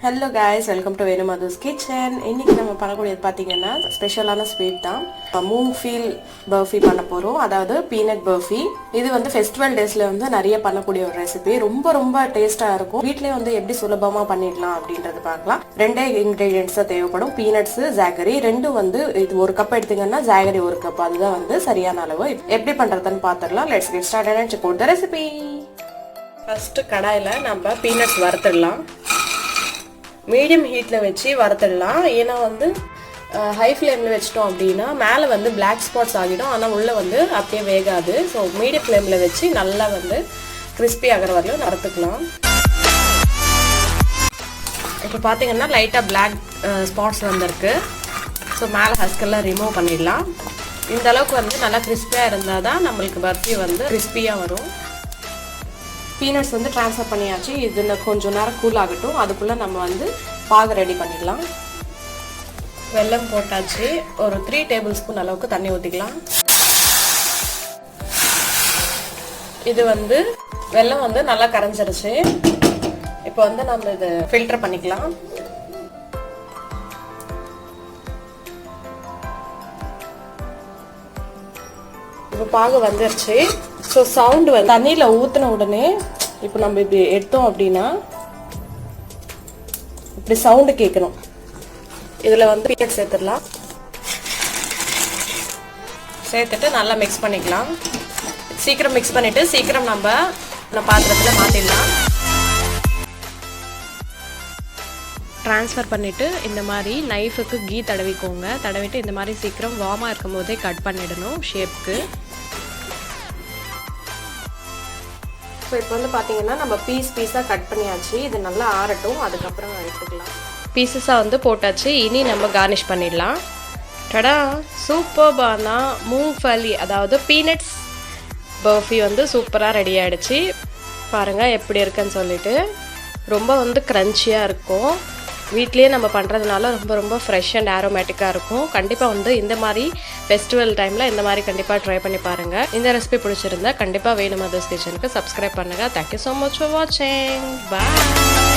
Hello guys, welcome to Venumadhu's kitchen. இன்னைக்கு நம்ம பண்ணக்கூடியது பாத்தீங்கன்னா ஸ்பெஷலான ஸ்வீட் தான். Moongphil barfi பண்ண போறோம். அதாவது பீனட் barfi. இது வந்து ஃபெஸ்டிவல் டேஸ்ல வந்து நிறைய பண்ணக்கூடிய ஒரு ரெசிபி. ரொம்ப டேஸ்டா இருக்கும். வீட்லயே வந்து எப்படி சுலபமா பண்ணிடலாம் அப்படின்றது பார்க்கலாம். ரெண்டே இன்கிரிடியன்ட்ஸ் தான் தேவைப்படும். பீனட்ஸ், ஜாகரி ரெண்டும் வந்து இது ஒரு கப் எடுத்தீங்கன்னா ஜாகரி ஒரு கப். அதுதான் வந்து சரியான அளவு. எப்படி பண்றதுன்னு பார்த்துடலாம். Let's get started and check out the recipe. First கடாயில நம்ம பீனட்ஸ் வறுத்துடலாம். மீடியம் ஹீட்டில் வச்சு வறுத்துடலாம். ஏன்னா வந்து ஹை ஃப்ளேமில் வச்சிட்டோம் அப்படின்னா மேலே வந்து பிளாக் ஸ்பாட்ஸ் ஆகிடும், ஆனால் உள்ளே வந்து அப்படியே வேகாது. ஸோ மீடியம் ஃப்ளேமில் வச்சு நல்லா வந்து கிறிஸ்பி ஆகிற வரையும் வறுத்துக்கலாம். இப்போ பார்த்தீங்கன்னா லைட்டாக பிளாக் ஸ்பாட்ஸ் வந்திருக்கு. ஸோ மேலே ஹஸ்கெல்லாம் ரிமூவ் பண்ணிடலாம். இந்த அளவுக்கு வந்து நல்லா கிறிஸ்பியாக இருந்தால் தான் நம்மளுக்கு பர்ஃபி வந்து கிறிஸ்பியாக வரும். பீனட்ஸ் வந்து ட்ரான்ஸ்ஃபர் பண்ணியாச்சு. இதில் கொஞ்சம் நேரம் கூல் ஆகட்டும். அதுக்குள்ளே நம்ம வந்து பாகு ரெடி பண்ணிடலாம். வெல்லம் போட்டாச்சு. ஒரு 3 டேபிள் ஸ்பூன் அளவுக்கு தண்ணி ஊற்றிக்கலாம். இது வந்து வெல்லம் வந்து நல்லா கரைஞ்சிருச்சு. இப்போ வந்து நம்ம இதை ஃபில்டர் பண்ணிக்கலாம். இப்போ பாகு வந்துருச்சு. ஸோ சவுண்டு வந்து தண்ணியில் ஊற்றின உடனே இப்போ நம்ம இப்படி எடுத்தோம் அப்படின்னா இப்படி சவுண்டு கேட்கணும். இதில் வந்து பீனட் சேர்த்துடலாம். சேர்த்துட்டு நல்லா மிக்ஸ் பண்ணிக்கலாம். சீக்கிரம் மிக்ஸ் பண்ணிவிட்டு சீக்கிரம் நம்ம பாத்திரத்தில் மாற்றிடலாம். ட்ரான்ஸ்ஃபர் பண்ணிவிட்டு இந்த மாதிரி நைஃபுக்கு கீ தடவிக்கோங்க. தடவிட்டு இந்த மாதிரி சீக்கிரம் வார்மாக இருக்கும் போதே கட் பண்ணிடணும் ஷேப்க்கு. ஸோ இப்போ வந்து பார்த்தீங்கன்னா நம்ம பீஸாக கட் பண்ணியாச்சு. இது நல்லா ஆறட்டும், அதுக்கப்புறம் எடுத்துக்கலாம். பீசஸாக வந்து போட்டாச்சு. இனி நம்ம கார்னிஷ் பண்ணிடலாம். டடா, சூப்பர்பான மூங்ஃபலி அதாவது பீனட்ஸ் பர்ஃபி வந்து சூப்பராக ரெடி ஆகிடுச்சு. பாருங்கள் எப்படி இருக்குன்னு சொல்லிட்டு. ரொம்ப வந்து க்ரன்ச்சியாக இருக்கும். வீட்லேயே நம்ம பண்ணுறதுனால ரொம்ப ஃப்ரெஷ் அண்ட் ஆரோமேட்டிக்காக இருக்கும். கண்டிப்பாக வந்து இந்த மாதிரி ஃபெஸ்டிவல் டைமில் இந்த மாதிரி கண்டிப்பாக ட்ரை பண்ணி பாருங்கள். இந்த ரெசிபி பிடிச்சிருந்தா கண்டிப்பாக வேணுமதர்ஸ் கிச்சனுக்கு சப்ஸ்கிரைப் பண்ணுங்கள். தேங்க்யூ ஸோ மச் ஃபார் வாட்சிங். பாய்.